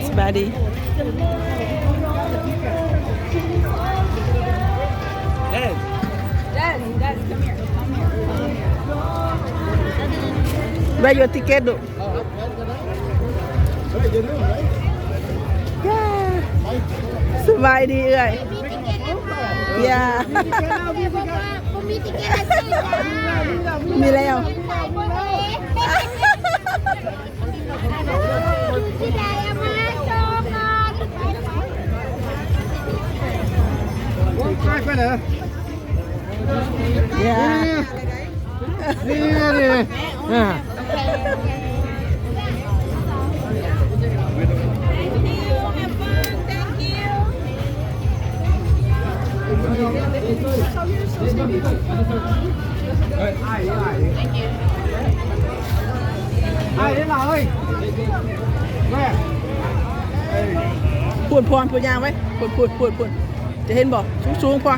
สบายดีWhere your ticket do? Yeah. สบายดีเอ้ย Yeah. มีแล้ว ไปเลย Yeah. นี่ไอ้ได้เลยแม่พูดพรพูดยางไว้พูดจะเห็นบ่สูงๆพอ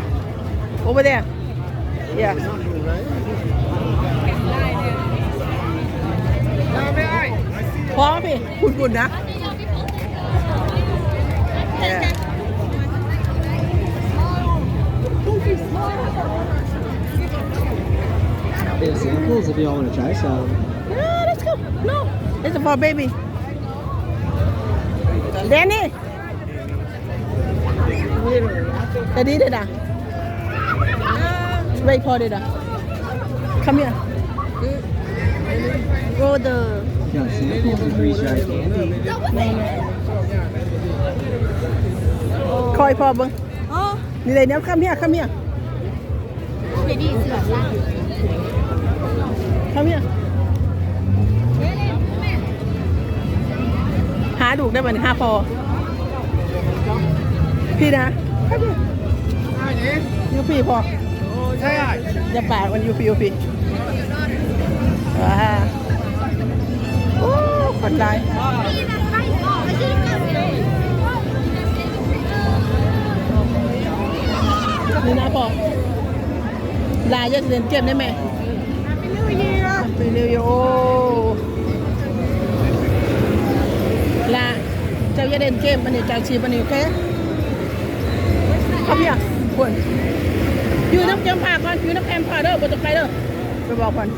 โอเวอร์เดร์อย่าพอพี่พูดนะIt's simple if you want to try some. Yeah, let's go. No, it's for baby. Danny. Daddy did that. Wait for it. Come here. Go the. Yeah, simple if you try candy. คอยพอเบิ่งนี่เลยเนี่ยcome here come hereหาดูกได้บ่นี่หาพอพี่นะยูพี่พอใช่อย่าปากมันยูพี่ว้าโอ้คนได้นี่นะพอลายจะเล่นเกมได้ไหมไปเร็วโอ้ลาเจ้าจะเล่นเกมอันนี้เจ้าชีพอันนี้โอเคครับเนี่ยควรอยู่น้ำแคมผ่าก่อนอยู่น้ำแคมผ่าเด้อบ่ต้องไปเด้อไปบอกก่อน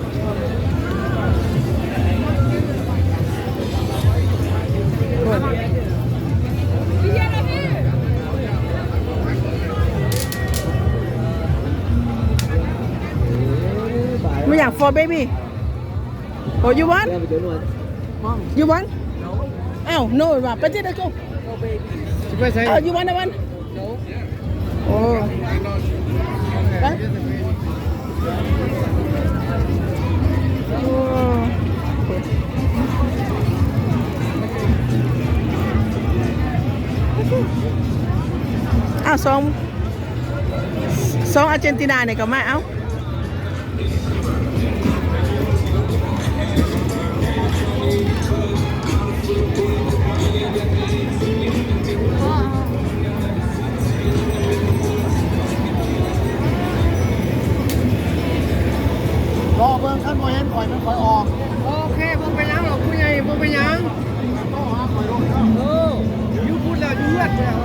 ไม่อยาก for baby oh you want you want อ้าว no ว่ะไปที่เด็กกูอ้าว you want that one โอ้ไปอ้าวสองอาร์เจนตินาเนี่ยก็มาเอ้ารอเบิ่งขั้นบ่เห็นข่อยมันข่อยออกโอเคบ่ไปยังหรอกผู้ใหญ่บ่ไปยังอยู่พูดแล้วอยู่เลือดแล้ว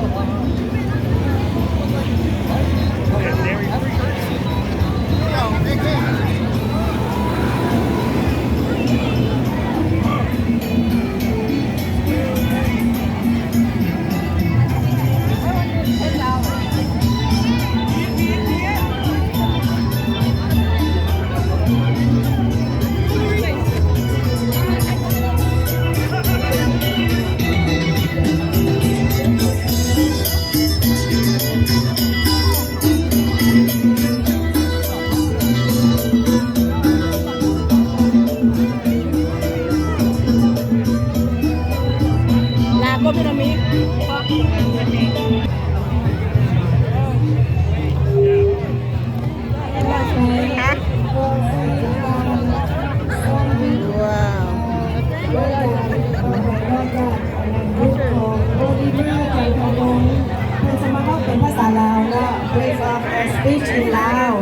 Speech in Lao.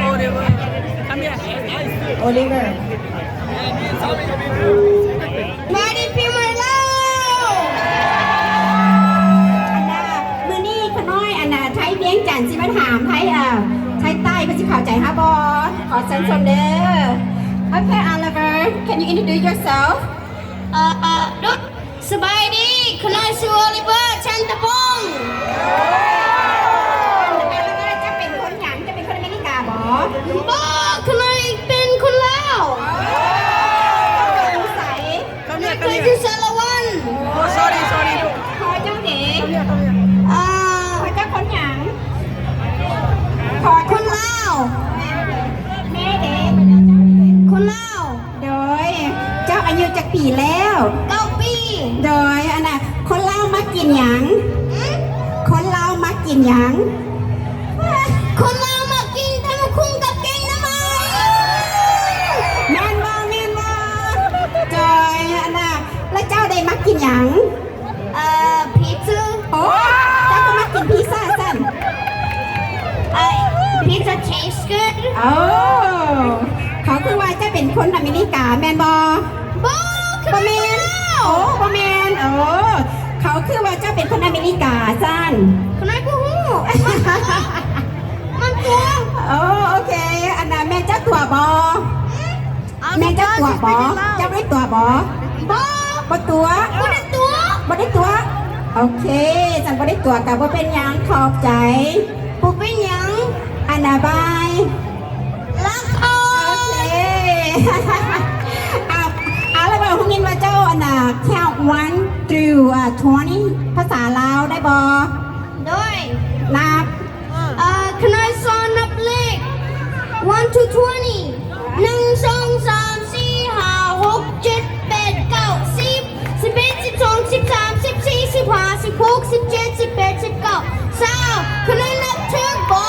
Oliver, come here. Oliver. Party people. ดุสบายดีคณะชูโอลิเวอร์ชันตะพงศ์จะเป็นคนหยังจะเป็นคนอเมริกาบ่คณะเป็นคนลาวใส่เคยคือสารวัตร โอ้ sorry ลูก ขอเจ้าเก๋ เขาเรียก ขอเจ้าคนหยังขอคนลาวแม่เด็กคนลาวโดยเจ้าอายุจักปีแล้ว9 ปีโดยอันน่ะคนลาวมากินหยังคนลาวมากินหยังคนลาวมากินทำคุ้งกับแกงน้ำมันแม่นบ่โดยอันน่ะแล้วเจ้าได้มากินหยังพิซซ่าโอ้เจ้าก็มากินพิซซ่าสั่นPizza tastes good โอ้เขาคือว่าจะเป็นคนอเมริกาแมนบอบอแมนโอ้บอแมนโอ้เขาคือว่าจะเป็นคนอเมริกาสั้นคนไหนกูฮู้มันตัวโอ้โอเคอันนั้นแม่จะตัวบอแม่จะตัวบอจะไม่ตัวบอบอตัวบ่ได้ตัวโอเคจันบ่ได้ตัวกับบ่เป็นหยังขอบใจบ่เป็นหยังอันน่ะบายรักโอเคเอาแล้วบอกคุณยินว่าเจ้าอันน่ะ count 1 through 20 ภาษาลาวได้บ่ด้วยนับcan I sign up เลข1 to 20 1 2 3 4 5 6 7 8 9 10 11 12 13 14 15 16 17 18 19 20 can I นับถึงบ่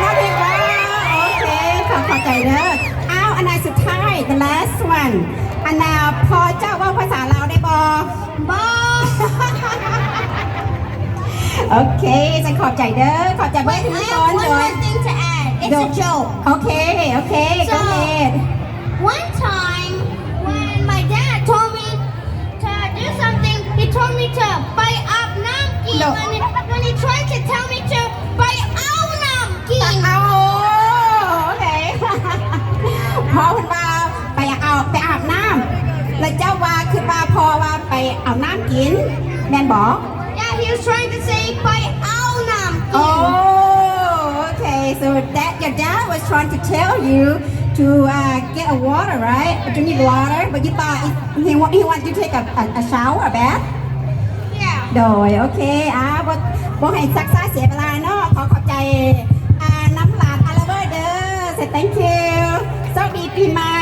นับถึงบ่โอเคขอใจเด้อเอาอันน่ะสุดท้าย the last one อันน่ะพอเจ้าว่าภาษาลาวได้บ่โอเคฉันขอบใจเด้อขอบใจเพื่อนทุกคนเลย thing to add it's a joke โอเค go ahead one time when my dad told me to do something he told me to ไปอาบน้ำกินwhen he tried to tell me to ไปเอาน้ำกินโอเคพอคุณว่าไปอาบน้ำแล้วเจ้าว่าคือว่าพอว่าไปเอาน้ำกินแม่นบอกYeah, he was trying to say ไปเอาน้ำกิน Oh, okay. So that your dad was trying to tell you to get a water, right? To need water, but you thought he wanted you to take a shower, a bath? Yeah. โดยโอเคบ่ให้ซักษาเสียเวลาเนาะขอบใจน้ำหลานอาราเบอร์เด้อ Say thank you สวัสดีปีใหม่